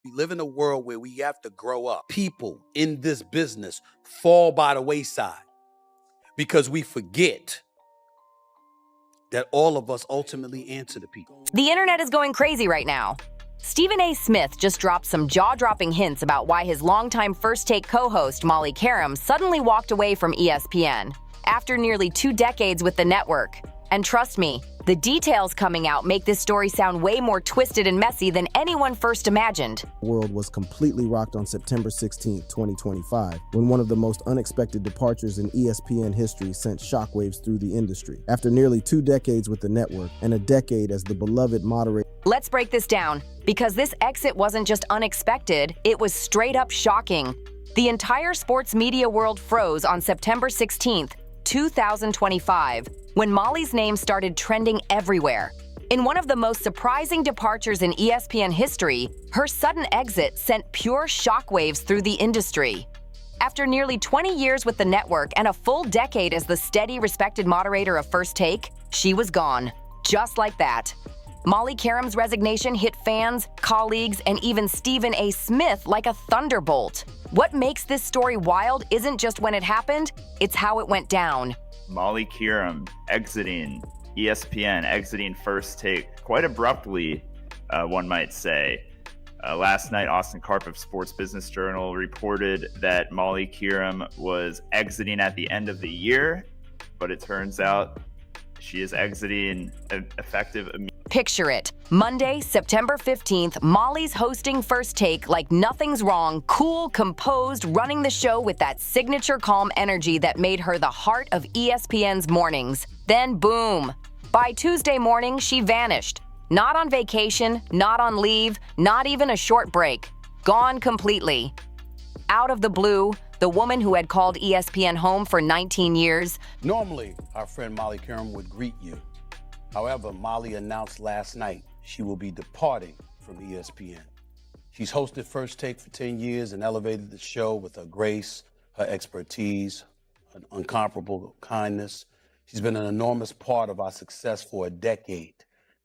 We live in a world where we have to grow up. People in this business fall by the wayside because we forget that all of us ultimately answer to people. The internet is going crazy right now. Stephen A. Smith just dropped some jaw-dropping hints about why his longtime First Take co-host Molly Qerim suddenly walked away from ESPN after nearly 2 decades with the network. And trust me, the details coming out make this story sound way more twisted and messy than anyone first imagined. The world was completely rocked on September 16, 2025, when one of the most unexpected departures in ESPN history sent shockwaves through the industry. After nearly 2 decades with the network and a decade as the beloved moderator. Let's break this down, because this exit wasn't just unexpected, it was straight up shocking. The entire sports media world froze on September 16th, 2025, when Molly's name started trending everywhere. In one of the most surprising departures in ESPN history, her sudden exit sent pure shockwaves through the industry. After nearly 20 years with the network and a full decade as the steady, respected moderator of First Take, she was gone, just like that. Molly Qerim's resignation hit fans, colleagues, and even Stephen A. Smith like a thunderbolt. What makes this story wild isn't just when it happened, it's how it went down. Molly Qerim exiting ESPN, exiting First Take quite abruptly, one might say. Last night, Austin Karp of Sports Business Journal reported that Molly Qerim was exiting at the end of the year, but it turns out she is exiting effective immediately. Picture it. Monday, September 15th, Molly's hosting First Take like nothing's wrong, cool, composed, running the show with that signature calm energy that made her the heart of ESPN's mornings. Then boom. By Tuesday morning, she vanished. Not on vacation, not on leave, not even a short break. Gone completely. Out of the blue, the woman who had called ESPN home for 19 years. Normally, our friend Molly Qerim would greet you. However, Molly announced last night she will be departing from ESPN. She's hosted First Take for 10 years and elevated the show with her grace, her expertise, an incomparable kindness. She's been an enormous part of our success for a decade.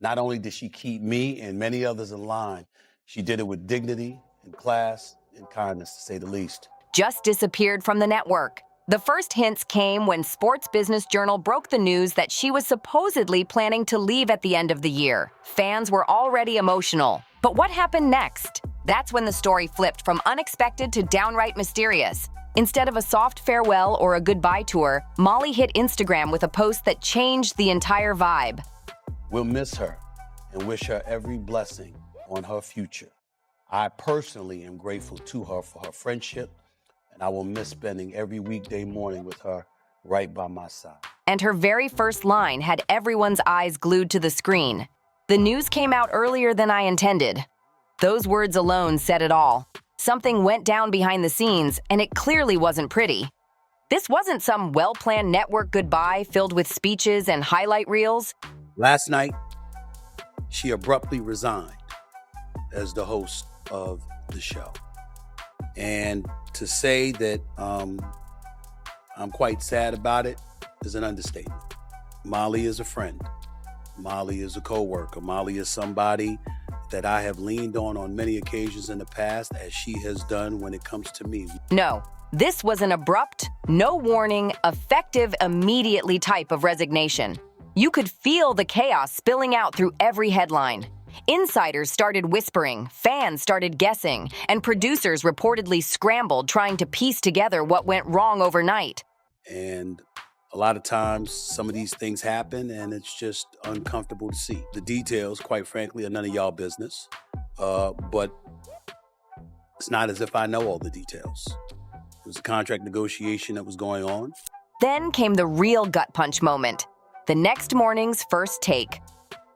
Not only did she keep me and many others in line, she did it with dignity and class and kindness, to say the least. Just disappeared from the network. The first hints came when Sports Business Journal broke the news that she was supposedly planning to leave at the end of the year. Fans were already emotional. But what happened next? That's when the story flipped from unexpected to downright mysterious. Instead of a soft farewell or a goodbye tour, Molly hit Instagram with a post that changed the entire vibe. We'll miss her and wish her every blessing on her future. I personally am grateful to her for her friendship, and I will miss spending every weekday morning with her right by my side. And her very first line had everyone's eyes glued to the screen. The news came out earlier than I intended. Those words alone said it all. Something went down behind the scenes, and it clearly wasn't pretty. This wasn't some well-planned network goodbye filled with speeches and highlight reels. Last night, she abruptly resigned as the host of the show. And to say that I'm quite sad about it is an understatement. Molly is a friend. Molly is a co-worker. Molly is somebody that I have leaned on many occasions in the past, as she has done when it comes to me. No, this was an abrupt, no warning, effective immediately type of resignation. You could feel the chaos spilling out through every headline. Insiders started whispering, fans started guessing, and producers reportedly scrambled trying to piece together what went wrong overnight. And a lot of times, some of these things happen, and it's just uncomfortable to see. The details, quite frankly, are none of y'all business. But it's not as if I know all the details. It was a contract negotiation that was going on. Then came the real gut punch moment. The next morning's First Take.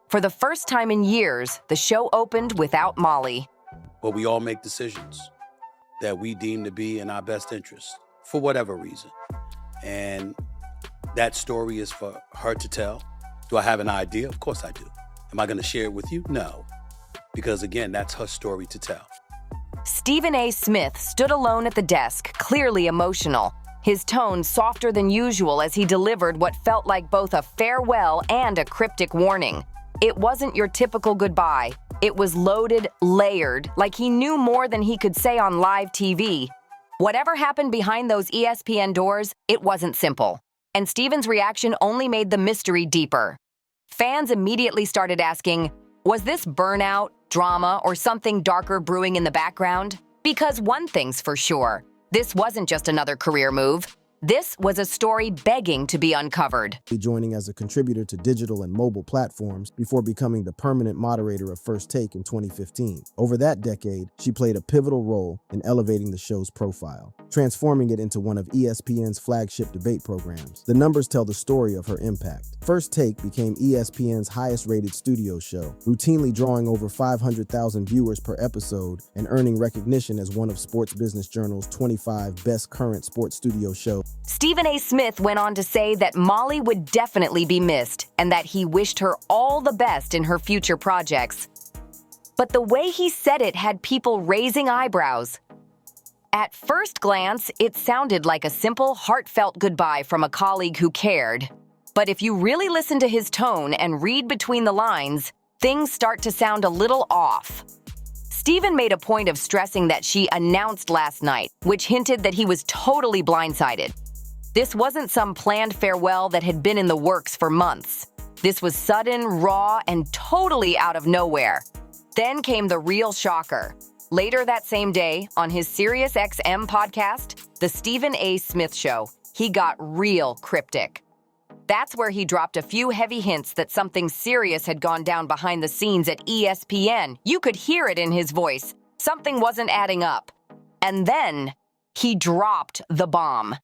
For the first time in years, the show opened without Molly. But we all make decisions that we deem to be in our best interest, for whatever reason. And that story is for her to tell. Do I have an idea? Of course I do. Am I going to share it with you? No. Because again, that's her story to tell. Stephen A. Smith stood alone at the desk, clearly emotional. His tone softer than usual as he delivered what felt like both a farewell and a cryptic warning. It wasn't your typical goodbye. It was loaded, layered, like he knew more than he could say on live TV. Whatever happened behind those ESPN doors, it wasn't simple. And Steven's reaction only made the mystery deeper. Fans immediately started asking, was this burnout, drama, or something darker brewing in the background? Because one thing's for sure, this wasn't just another career move. This was a story begging to be uncovered. Joining as a contributor to digital and mobile platforms before becoming the permanent moderator of First Take in 2015. Over that decade, she played a pivotal role in elevating the show's profile, transforming it into one of ESPN's flagship debate programs. The numbers tell the story of her impact. First Take became ESPN's highest-rated studio show, routinely drawing over 500,000 viewers per episode and earning recognition as one of Sports Business Journal's 25 best current sports studio shows. Stephen A. Smith went on to say that Molly would definitely be missed and that he wished her all the best in her future projects. But the way he said it had people raising eyebrows. At first glance, it sounded like a simple, heartfelt goodbye from a colleague who cared. But if you really listen to his tone and read between the lines, things start to sound a little off. Stephen made a point of stressing that she announced last night, which hinted that he was totally blindsided. This wasn't some planned farewell that had been in the works for months. This was sudden, raw, and totally out of nowhere. Then came the real shocker. Later that same day, on his SiriusXM podcast, The Stephen A. Smith Show, he got real cryptic. That's where he dropped a few heavy hints that something serious had gone down behind the scenes at ESPN. You could hear it in his voice. Something wasn't adding up. And then he dropped the bomb.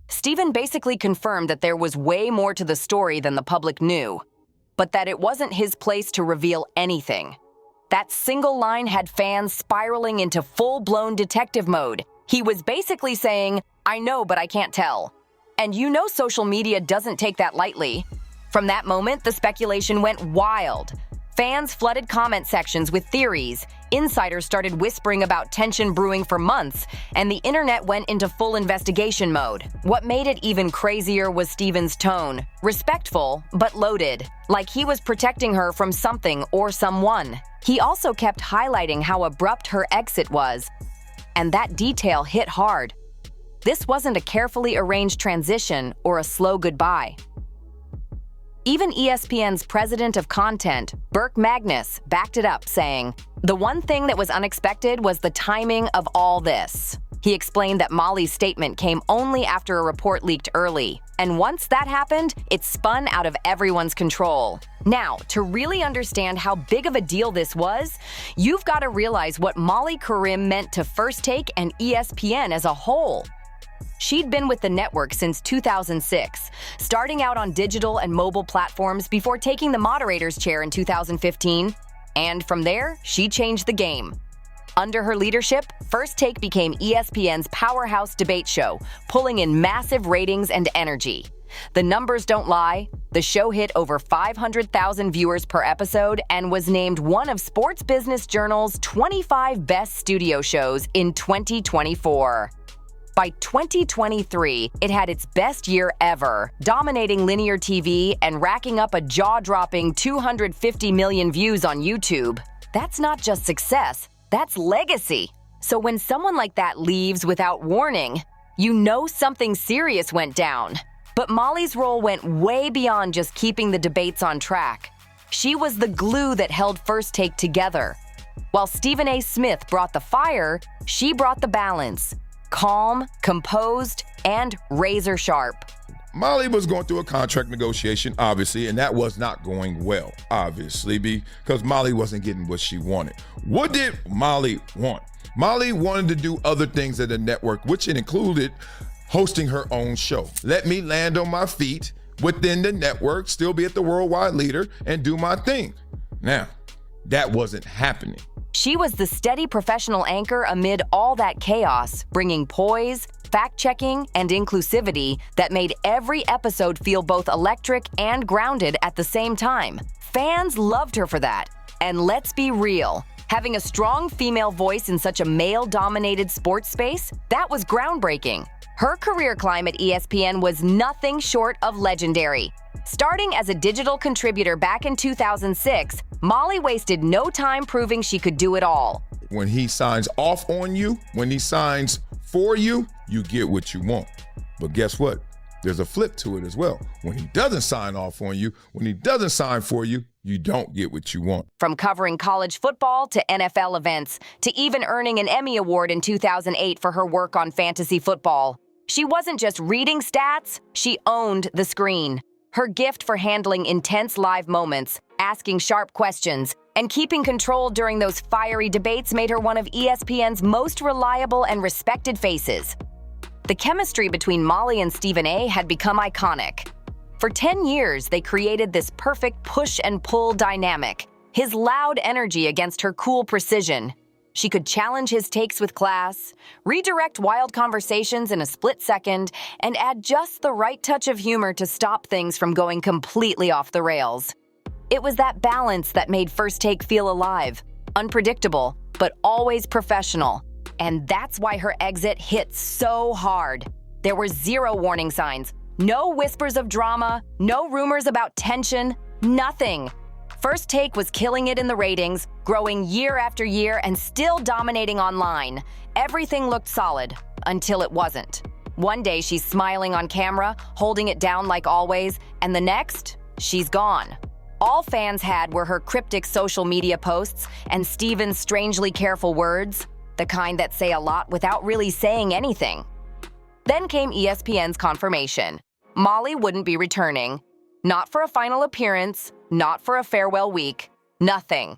Stephen basically confirmed that there was way more to the story than the public knew, but that it wasn't his place to reveal anything. That single line had fans spiraling into full-blown detective mode. He was basically saying, I know, but I can't tell. And you know social media doesn't take that lightly. From that moment, the speculation went wild. Fans flooded comment sections with theories. Insiders started whispering about tension brewing for months, and the internet went into full investigation mode. What made it even crazier was Stephen's tone. Respectful, but loaded. Like he was protecting her from something or someone. He also kept highlighting how abrupt her exit was. And that detail hit hard. This wasn't a carefully arranged transition or a slow goodbye. Even ESPN's president of content, Burke Magnus, backed it up, saying, "The one thing that was unexpected was the timing of all this." He explained that Molly's statement came only after a report leaked early, and once that happened, it spun out of everyone's control. Now, to really understand how big of a deal this was, you've got to realize what Molly Qerim meant to First Take and ESPN as a whole. She'd been with the network since 2006, starting out on digital and mobile platforms before taking the moderator's chair in 2015. And from there, she changed the game. Under her leadership, First Take became ESPN's powerhouse debate show, pulling in massive ratings and energy. The numbers don't lie. The show hit over 500,000 viewers per episode and was named one of Sports Business Journal's 25 best studio shows in 2024. By 2023, it had its best year ever, dominating linear TV and racking up a jaw-dropping 250 million views on YouTube. That's not just success, that's legacy. So when someone like that leaves without warning, you know something serious went down. But Molly's role went way beyond just keeping the debates on track. She was the glue that held First Take together. While Stephen A. Smith brought the fire, she brought the balance. Calm, composed, and razor sharp. Molly was going through a contract negotiation, obviously, and that was not going well, obviously, because Molly wasn't getting what she wanted. What did Molly want? Molly wanted to do other things at the network, which included hosting her own show. Let me land on my feet within the network, still be at the worldwide leader, and do my thing. Now, that wasn't happening. She was the steady professional anchor amid all that chaos, bringing poise, fact-checking, and inclusivity that made every episode feel both electric and grounded at the same time. Fans loved her for that. And let's be real, having a strong female voice in such a male-dominated sports space, that was groundbreaking. Her career climb at ESPN was nothing short of legendary. Starting as a digital contributor back in 2006, Molly wasted no time proving she could do it all. When he signs off on you, when he signs for you, you get what you want. But guess what? There's a flip to it as well. When he doesn't sign off on you, when he doesn't sign for you, you don't get what you want. From covering college football to NFL events, to even earning an Emmy Award in 2008 for her work on fantasy football. She wasn't just reading stats, she owned the screen. Her gift for handling intense live moments, asking sharp questions, and keeping control during those fiery debates made her one of ESPN's most reliable and respected faces. The chemistry between Molly and Stephen A. had become iconic. For 10 years, they created this perfect push and pull dynamic, his loud energy against her cool precision. She could challenge his takes with class, redirect wild conversations in a split second, and add just the right touch of humor to stop things from going completely off the rails. It was that balance that made First Take feel alive, unpredictable, but always professional. And that's why her exit hit so hard. There were zero warning signs, no whispers of drama, no rumors about tension, nothing. First Take was killing it in the ratings, growing year after year and still dominating online. Everything looked solid, until it wasn't. One day she's smiling on camera, holding it down like always, and the next, she's gone. All fans had were her cryptic social media posts and Stephen's strangely careful words, the kind that say a lot without really saying anything. Then came ESPN's confirmation. Molly wouldn't be returning. Not for a final appearance, not for a farewell week, nothing.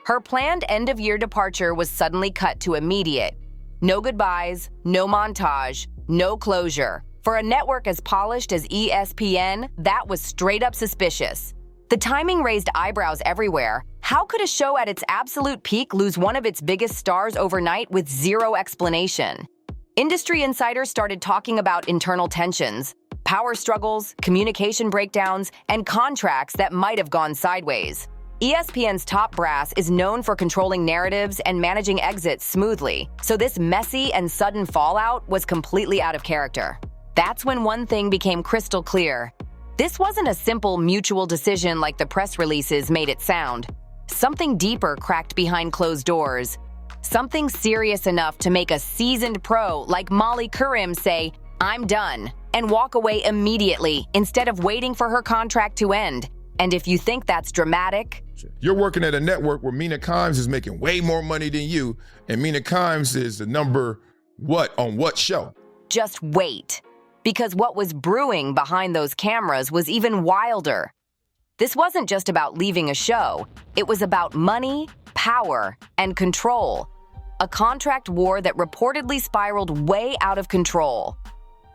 Her planned end-of-year departure was suddenly cut to immediate. No goodbyes, no montage, no closure. For a network as polished as ESPN, that was straight up suspicious. The timing raised eyebrows everywhere. How could a show at its absolute peak lose one of its biggest stars overnight with zero explanation? Industry insiders started talking about internal tensions, power struggles, communication breakdowns, and contracts that might have gone sideways. ESPN's top brass is known for controlling narratives and managing exits smoothly, so this messy and sudden fallout was completely out of character. That's when one thing became crystal clear. This wasn't a simple mutual decision like the press releases made it sound. Something deeper cracked behind closed doors. Something serious enough to make a seasoned pro like Molly Qerim say, "I'm done," and walk away immediately instead of waiting for her contract to end. And if you think that's dramatic, you're working at a network where Mina Kimes is making way more money than you, and Mina Kimes is the number what on what show? Just wait. Because what was brewing behind those cameras was even wilder. This wasn't just about leaving a show. It was about money, power, and control. A contract war that reportedly spiraled way out of control.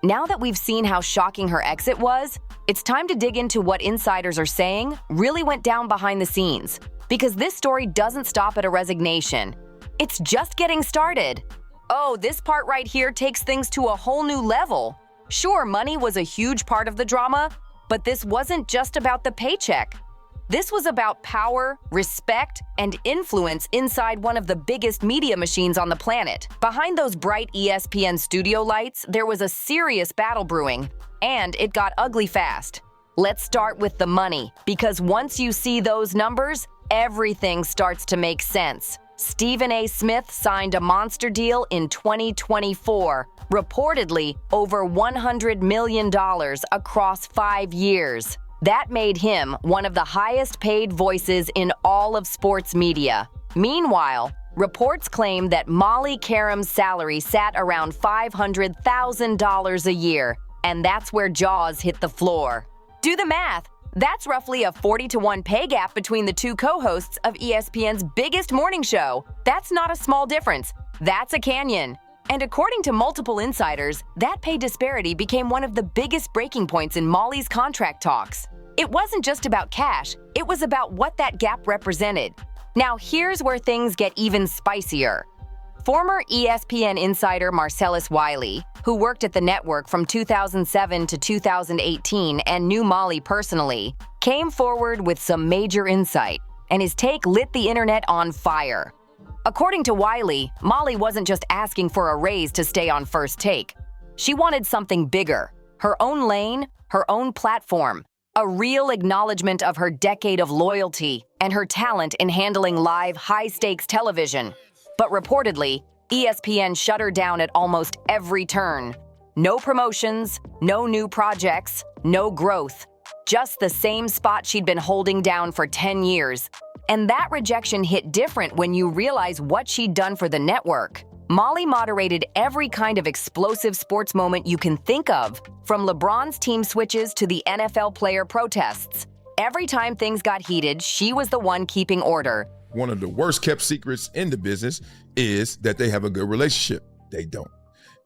Now that we've seen how shocking her exit was, it's time to dig into what insiders are saying really went down behind the scenes. Because this story doesn't stop at a resignation. It's just getting started. Oh, this part right here takes things to a whole new level. Sure, money was a huge part of the drama, but this wasn't just about the paycheck. This was about power, respect, and influence inside one of the biggest media machines on the planet. Behind those bright ESPN studio lights, there was a serious battle brewing, and it got ugly fast. Let's start with the money, because once you see those numbers, everything starts to make sense. Stephen A. Smith signed a monster deal in 2024, reportedly over $100 million across 5 years. That made him one of the highest-paid voices in all of sports media. Meanwhile, reports claim that Molly Qerim's salary sat around $500,000 a year, and that's where jaws hit the floor. Do the math. That's roughly a 40-to-1 pay gap between the two co-hosts of ESPN's biggest morning show. That's not a small difference. That's a canyon. And according to multiple insiders, that pay disparity became one of the biggest breaking points in Molly's contract talks. It wasn't just about cash, it was about what that gap represented. Now here's where things get even spicier. Former ESPN insider Marcellus Wiley, who worked at the network from 2007 to 2018 and knew Molly personally, came forward with some major insight, and his take lit the internet on fire. According to Wiley, Molly wasn't just asking for a raise to stay on First Take. She wanted something bigger, her own lane, her own platform. A real acknowledgement of her decade of loyalty and her talent in handling live, high-stakes television. But reportedly, ESPN shut her down at almost every turn. No promotions, no new projects, no growth. Just the same spot she'd been holding down for 10 years. And that rejection hit different when you realize what she'd done for the network. Molly moderated every kind of explosive sports moment you can think of, from LeBron's team switches to the NFL player protests. Every time things got heated, she was the one keeping order. One of the worst kept secrets in the business is that they have a good relationship. They don't,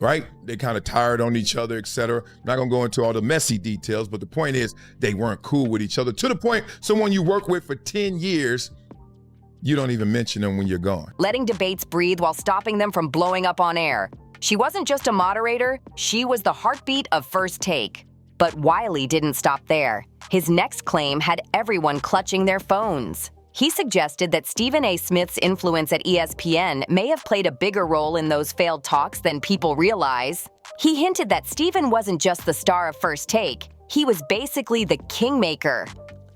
right? They kind of tired on each other, etc. I'm not gonna go into all the messy details, but the point is they weren't cool with each other, to the point someone you work with for 10 years, you don't even mention them when you're gone. Letting debates breathe while stopping them from blowing up on air. She wasn't just a moderator, she was the heartbeat of First Take. But Wiley didn't stop there. His next claim had everyone clutching their phones. He suggested that Stephen A. Smith's influence at ESPN may have played a bigger role in those failed talks than people realize. He hinted that Stephen wasn't just the star of First Take, he was basically the kingmaker.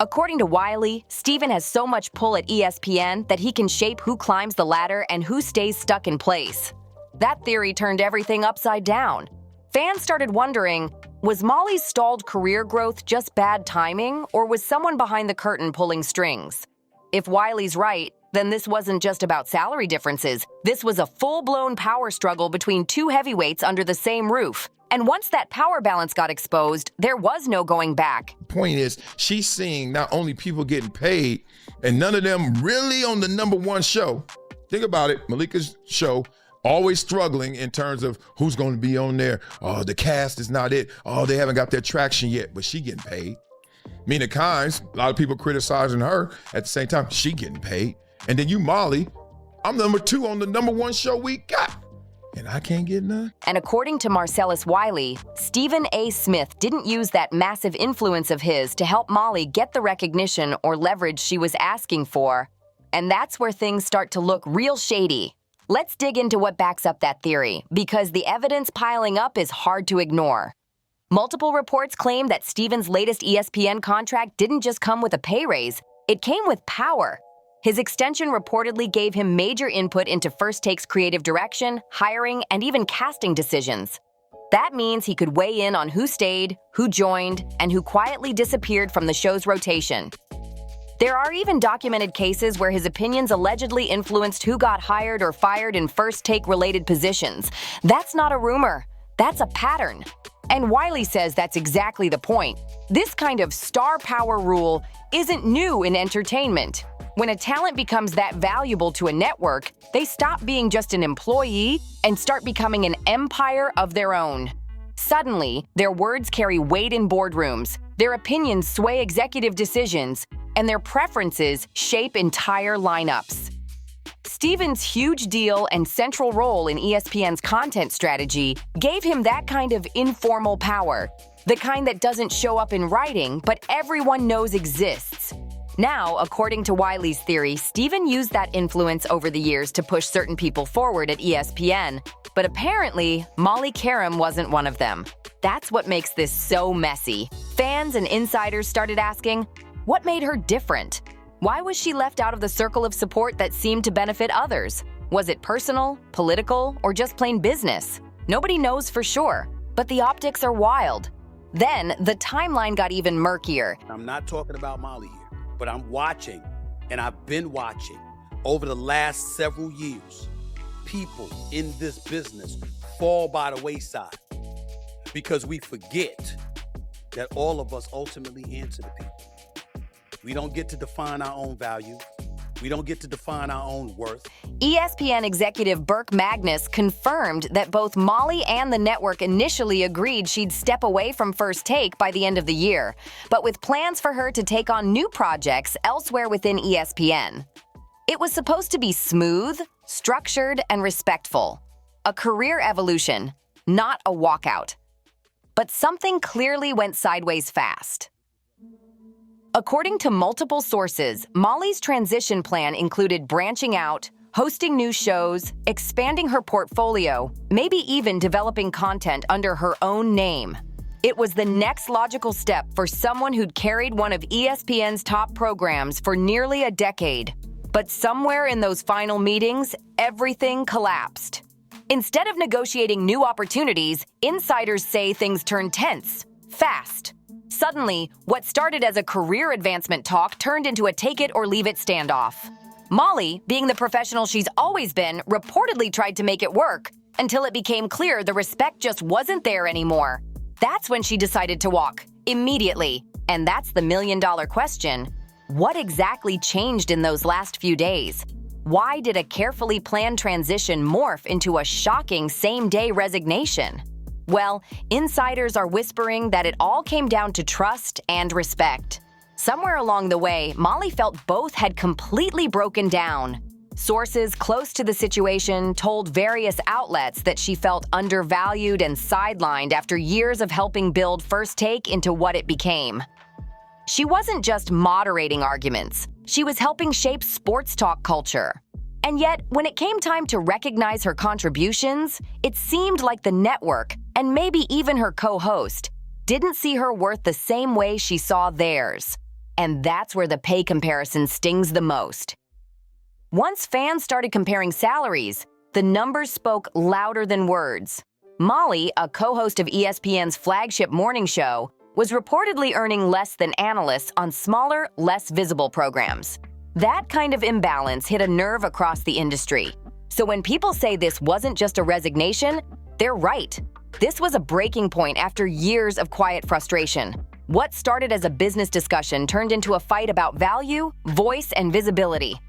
According to Wiley, Stephen has so much pull at ESPN that he can shape who climbs the ladder and who stays stuck in place. That theory turned everything upside down. Fans started wondering, was Molly's stalled career growth just bad timing, or was someone behind the curtain pulling strings? If Wiley's right, then this wasn't just about salary differences. This was a full-blown power struggle between two heavyweights under the same roof. And once that power balance got exposed, there was no going back. Point is, she's seeing not only people getting paid, and none of them really on the #1 show. Think about it, Malika's show, always struggling in terms of who's going to be on there. Oh, the cast is not it. Oh, they haven't got their traction yet, but she getting paid. Mina Kimes, a lot of people criticizing her. At the same time, she getting paid. And then you, Molly, I'm #2 on the #1 show we got. And I can't get none? And according to Marcellus Wiley, Stephen A. Smith didn't use that massive influence of his to help Molly get the recognition or leverage she was asking for. And that's where things start to look real shady. Let's dig into what backs up that theory, because the evidence piling up is hard to ignore. Multiple reports claim that Stephen's latest ESPN contract didn't just come with a pay raise, it came with power. His extension reportedly gave him major input into First Take's creative direction, hiring, and even casting decisions. That means he could weigh in on who stayed, who joined, and who quietly disappeared from the show's rotation. There are even documented cases where his opinions allegedly influenced who got hired or fired in First Take-related positions. That's not a rumor. That's a pattern. And Wiley says that's exactly the point. This kind of star power rule isn't new in entertainment. When a talent becomes that valuable to a network, they stop being just an employee and start becoming an empire of their own. Suddenly, their words carry weight in boardrooms, their opinions sway executive decisions, and their preferences shape entire lineups. Stephen's huge deal and central role in ESPN's content strategy gave him that kind of informal power, the kind that doesn't show up in writing but everyone knows exists. Now, according to Wiley's theory, Stephen used that influence over the years to push certain people forward at ESPN, but apparently, Molly Qerim wasn't one of them. That's what makes this so messy. Fans and insiders started asking, what made her different? Why was she left out of the circle of support that seemed to benefit others? Was it personal, political, or just plain business? Nobody knows for sure, but the optics are wild. Then, the timeline got even murkier. I'm not talking about Molly here, but I'm watching, and I've been watching, over the last several years, people in this business fall by the wayside because we forget that all of us ultimately answer to people. We don't get to define our own value. We don't get to define our own worth. ESPN executive Burke Magnus confirmed that both Molly and the network initially agreed she'd step away from First Take by the end of the year, but with plans for her to take on new projects elsewhere within ESPN. It was supposed to be smooth, structured, and respectful. A career evolution, not a walkout. But something clearly went sideways fast. According to multiple sources, Molly's transition plan included branching out, hosting new shows, expanding her portfolio, maybe even developing content under her own name. It was the next logical step for someone who'd carried one of ESPN's top programs for nearly a decade. But somewhere in those final meetings, everything collapsed. Instead of negotiating new opportunities, insiders say things turned tense, fast. Suddenly, what started as a career advancement talk turned into a take-it-or-leave-it standoff. Molly, being the professional she's always been, reportedly tried to make it work until it became clear the respect just wasn't there anymore. That's when she decided to walk, immediately. And that's the million-dollar question. What exactly changed in those last few days? Why did a carefully planned transition morph into a shocking same-day resignation? Well, insiders are whispering that it all came down to trust and respect. Somewhere along the way, Molly felt both had completely broken down. Sources close to the situation told various outlets that she felt undervalued and sidelined after years of helping build First Take into what it became. She wasn't just moderating arguments, she was helping shape sports talk culture. And yet, when it came time to recognize her contributions, it seemed like the network, and maybe even her co-host, didn't see her worth the same way she saw theirs. And that's where the pay comparison stings the most. Once fans started comparing salaries, the numbers spoke louder than words. Molly, a co-host of ESPN's flagship morning show, was reportedly earning less than analysts on smaller, less visible programs. That kind of imbalance hit a nerve across the industry. So when people say this wasn't just a resignation, they're right. This was a breaking point after years of quiet frustration. What started as a business discussion turned into a fight about value, voice, and visibility.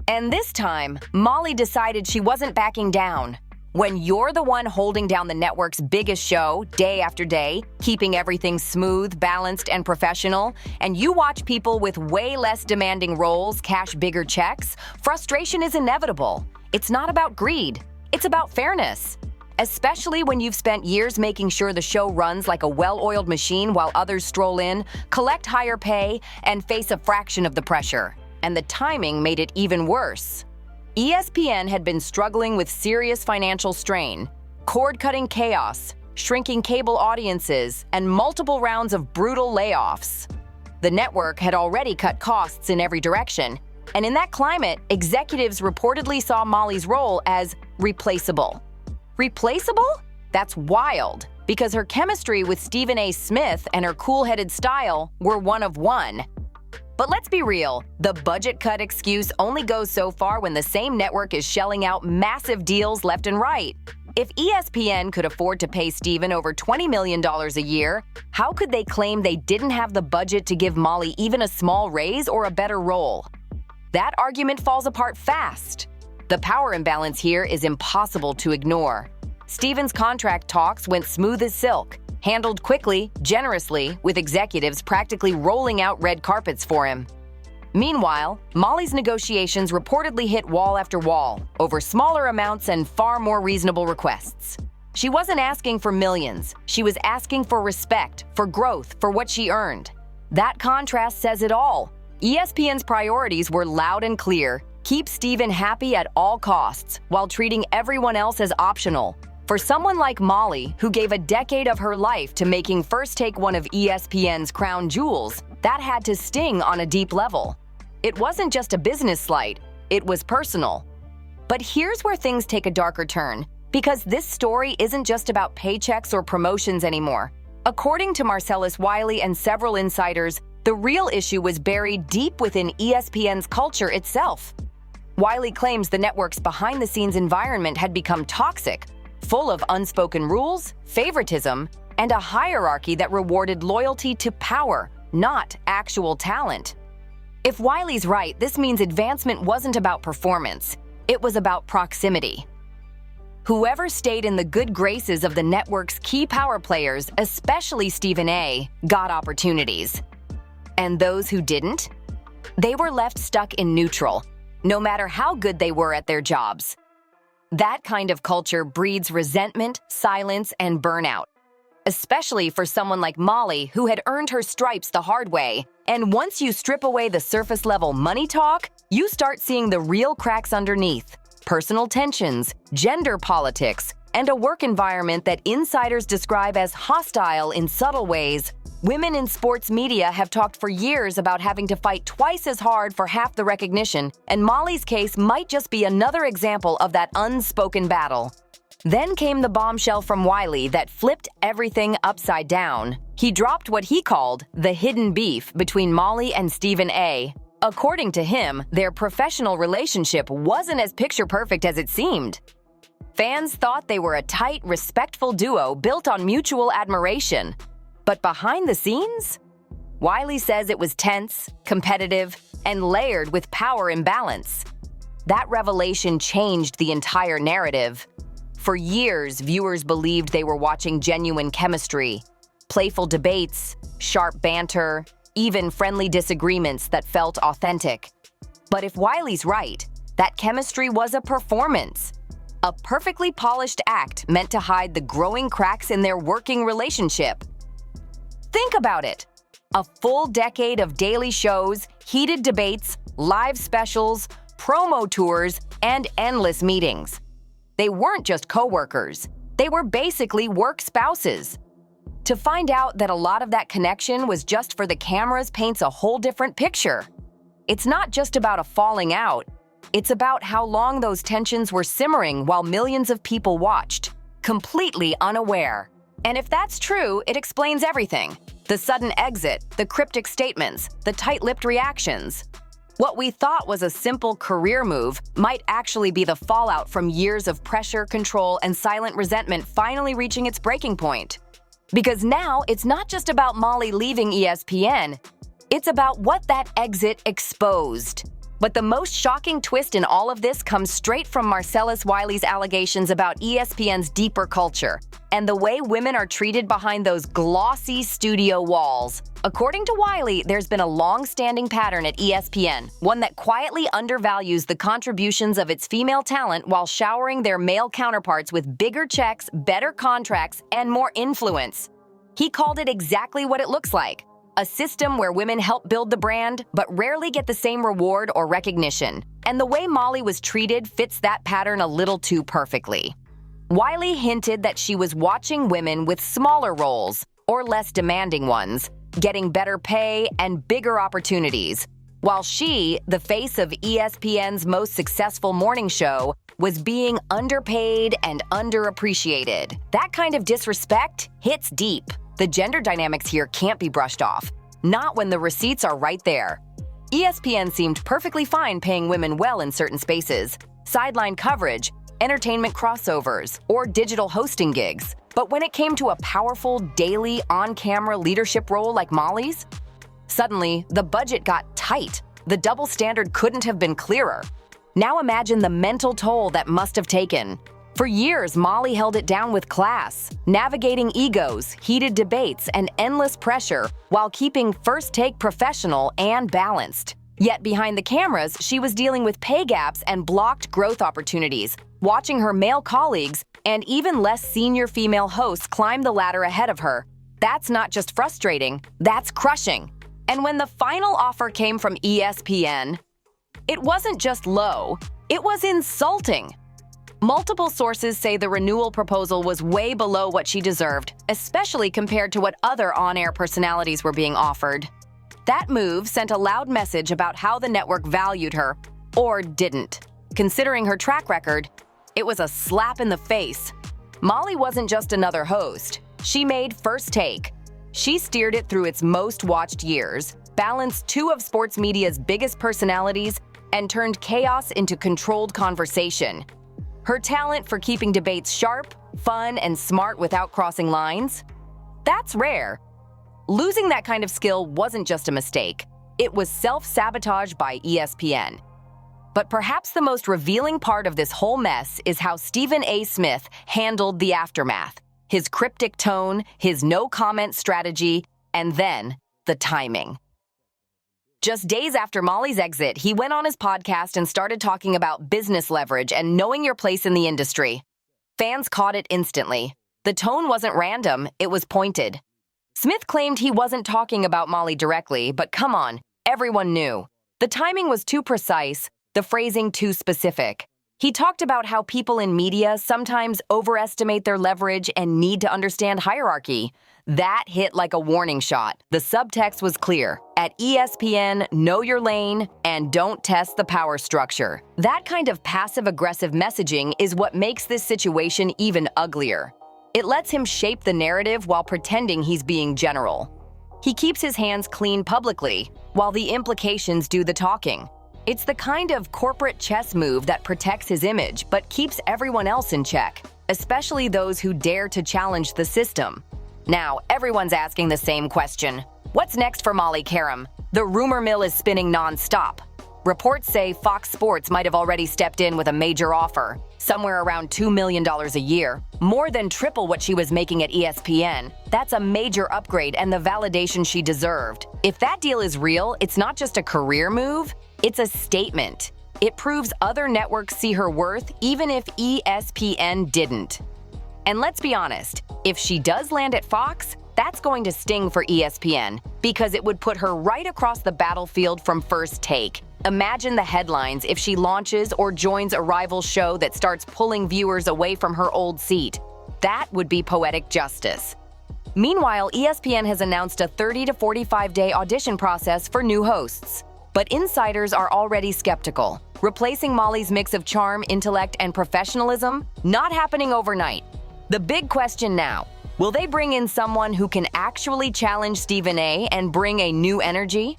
And this time, Molly decided she wasn't backing down. When you're the one holding down the network's biggest show day after day, keeping everything smooth, balanced, and professional, and you watch people with way less demanding roles cash bigger checks, frustration is inevitable. It's not about greed. It's about fairness. Especially when you've spent years making sure the show runs like a well-oiled machine while others stroll in, collect higher pay, and face a fraction of the pressure. And the timing made it even worse. ESPN had been struggling with serious financial strain, cord-cutting chaos, shrinking cable audiences, and multiple rounds of brutal layoffs. The network had already cut costs in every direction, and in that climate, executives reportedly saw Molly's role as replaceable. Replaceable? That's wild, because her chemistry with Stephen A. Smith and her cool-headed style were one of one. But let's be real, the budget cut excuse only goes so far when the same network is shelling out massive deals left and right. If ESPN could afford to pay Stephen over $20 million a year, how could they claim they didn't have the budget to give Molly even a small raise or a better role? That argument falls apart fast. The power imbalance here is impossible to ignore. Stephen's contract talks went smooth as silk, handled quickly, generously, with executives practically rolling out red carpets for him. Meanwhile, Molly's negotiations reportedly hit wall after wall, over smaller amounts and far more reasonable requests. She wasn't asking for millions. She was asking for respect, for growth, for what she earned. That contrast says it all. ESPN's priorities were loud and clear: keep Stephen happy at all costs, while treating everyone else as optional. For someone like Molly, who gave a decade of her life to making First Take one of ESPN's crown jewels, that had to sting on a deep level. It wasn't just a business slight, it was personal. But here's where things take a darker turn, because this story isn't just about paychecks or promotions anymore. According to Marcellus Wiley and several insiders, the real issue was buried deep within ESPN's culture itself. Wiley claims the network's behind-the-scenes environment had become toxic, full of unspoken rules, favoritism, and a hierarchy that rewarded loyalty to power, not actual talent. If Wiley's right, this means advancement wasn't about performance. It was about proximity. Whoever stayed in the good graces of the network's key power players, especially Stephen A., got opportunities. And those who didn't? They were left stuck in neutral, no matter how good they were at their jobs. That kind of culture breeds resentment, silence, and burnout, especially for someone like Molly, who had earned her stripes the hard way. And once you strip away the surface-level money talk, you start seeing the real cracks underneath: personal tensions, gender politics, and a work environment that insiders describe as hostile in subtle ways. Women in sports media have talked for years about having to fight twice as hard for half the recognition, and Molly's case might just be another example of that unspoken battle. Then came the bombshell from Wiley that flipped everything upside down. He dropped what he called the hidden beef between Molly and Stephen A. According to him, their professional relationship wasn't as picture-perfect as it seemed. Fans thought they were a tight, respectful duo built on mutual admiration. But behind the scenes? Wiley says it was tense, competitive, and layered with power imbalance. That revelation changed the entire narrative. For years, viewers believed they were watching genuine chemistry, playful debates, sharp banter, even friendly disagreements that felt authentic. But if Wiley's right, that chemistry was a performance, a perfectly polished act meant to hide the growing cracks in their working relationship. Think about it. A full decade of daily shows, heated debates, live specials, promo tours, and endless meetings. They weren't just coworkers. They were basically work spouses. To find out that a lot of that connection was just for the cameras paints a whole different picture. It's not just about a falling out. It's about how long those tensions were simmering while millions of people watched, completely unaware. And if that's true, it explains everything. The sudden exit, the cryptic statements, the tight-lipped reactions. What we thought was a simple career move might actually be the fallout from years of pressure, control, and silent resentment finally reaching its breaking point. Because now it's not just about Molly leaving ESPN, it's about what that exit exposed. But the most shocking twist in all of this comes straight from Marcellus Wiley's allegations about ESPN's deeper culture and the way women are treated behind those glossy studio walls. According to Wiley, there's been a long-standing pattern at ESPN, one that quietly undervalues the contributions of its female talent while showering their male counterparts with bigger checks, better contracts, and more influence. He called it exactly what it looks like. A system where women help build the brand, but rarely get the same reward or recognition. And the way Molly was treated fits that pattern a little too perfectly. Wiley hinted that she was watching women with smaller roles, or less demanding ones, getting better pay and bigger opportunities, while she, the face of ESPN's most successful morning show, was being underpaid and underappreciated. That kind of disrespect hits deep. The gender dynamics here can't be brushed off, not when the receipts are right there. ESPN seemed perfectly fine paying women well in certain spaces, sideline coverage, entertainment crossovers, or digital hosting gigs. But when it came to a powerful, daily, on-camera leadership role like Molly's, suddenly the budget got tight. The double standard couldn't have been clearer. Now imagine the mental toll that must have taken. For years, Molly held it down with class, navigating egos, heated debates, and endless pressure while keeping First Take professional and balanced. Yet behind the cameras, she was dealing with pay gaps and blocked growth opportunities, watching her male colleagues and even less senior female hosts climb the ladder ahead of her. That's not just frustrating, that's crushing. And when the final offer came from ESPN, it wasn't just low, it was insulting. Multiple sources say the renewal proposal was way below what she deserved, especially compared to what other on-air personalities were being offered. That move sent a loud message about how the network valued her, or didn't. Considering her track record, it was a slap in the face. Molly wasn't just another host. She made First Take. She steered it through its most watched years, balanced two of sports media's biggest personalities, and turned chaos into controlled conversation. Her talent for keeping debates sharp, fun, and smart without crossing lines? That's rare. Losing that kind of skill wasn't just a mistake. It was self-sabotage by ESPN. But perhaps the most revealing part of this whole mess is how Stephen A. Smith handled the aftermath. His cryptic tone, his no-comment strategy, and then the timing. Just days after Molly's exit, he went on his podcast and started talking about business leverage and knowing your place in the industry. Fans caught it instantly. The tone wasn't random, it was pointed. Smith claimed he wasn't talking about Molly directly, but come on, everyone knew. The timing was too precise, the phrasing too specific. He talked about how people in media sometimes overestimate their leverage and need to understand hierarchy. That hit like a warning shot. The subtext was clear. At ESPN, know your lane and don't test the power structure. That kind of passive-aggressive messaging is what makes this situation even uglier. It lets him shape the narrative while pretending he's being general. He keeps his hands clean publicly, while the implications do the talking. It's the kind of corporate chess move that protects his image but keeps everyone else in check, especially those who dare to challenge the system. Now, everyone's asking the same question. What's next for Molly Qerim? The rumor mill is spinning non-stop. Reports say Fox Sports might have already stepped in with a major offer, somewhere around $2 million a year, more than triple what she was making at ESPN. That's a major upgrade and the validation she deserved. If that deal is real, it's not just a career move, it's a statement. It proves other networks see her worth even if ESPN didn't. And let's be honest, if she does land at Fox, that's going to sting for ESPN because it would put her right across the battlefield from First Take. Imagine the headlines if she launches or joins a rival show that starts pulling viewers away from her old seat. That would be poetic justice. Meanwhile, ESPN has announced a 30 to 45-day audition process for new hosts. But insiders are already skeptical. Replacing Molly's mix of charm, intellect, and professionalism? Not happening overnight. The big question now, will they bring in someone who can actually challenge Stephen A. and bring a new energy?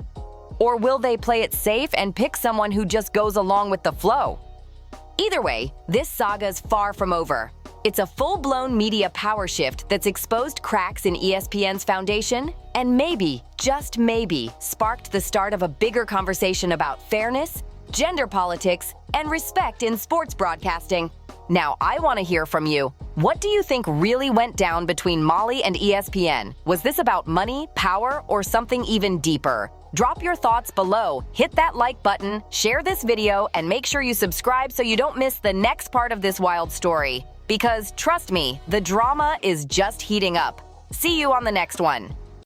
Or will they play it safe and pick someone who just goes along with the flow? Either way, this saga's far from over. It's a full-blown media power shift that's exposed cracks in ESPN's foundation and maybe, just maybe, sparked the start of a bigger conversation about fairness, gender politics, and respect in sports broadcasting. Now, I want to hear from you. What do you think really went down between Molly and ESPN? Was this about money, power, or something even deeper? Drop your thoughts below, hit that like button, share this video, and make sure you subscribe so you don't miss the next part of this wild story. Because, trust me, the drama is just heating up. See you on the next one.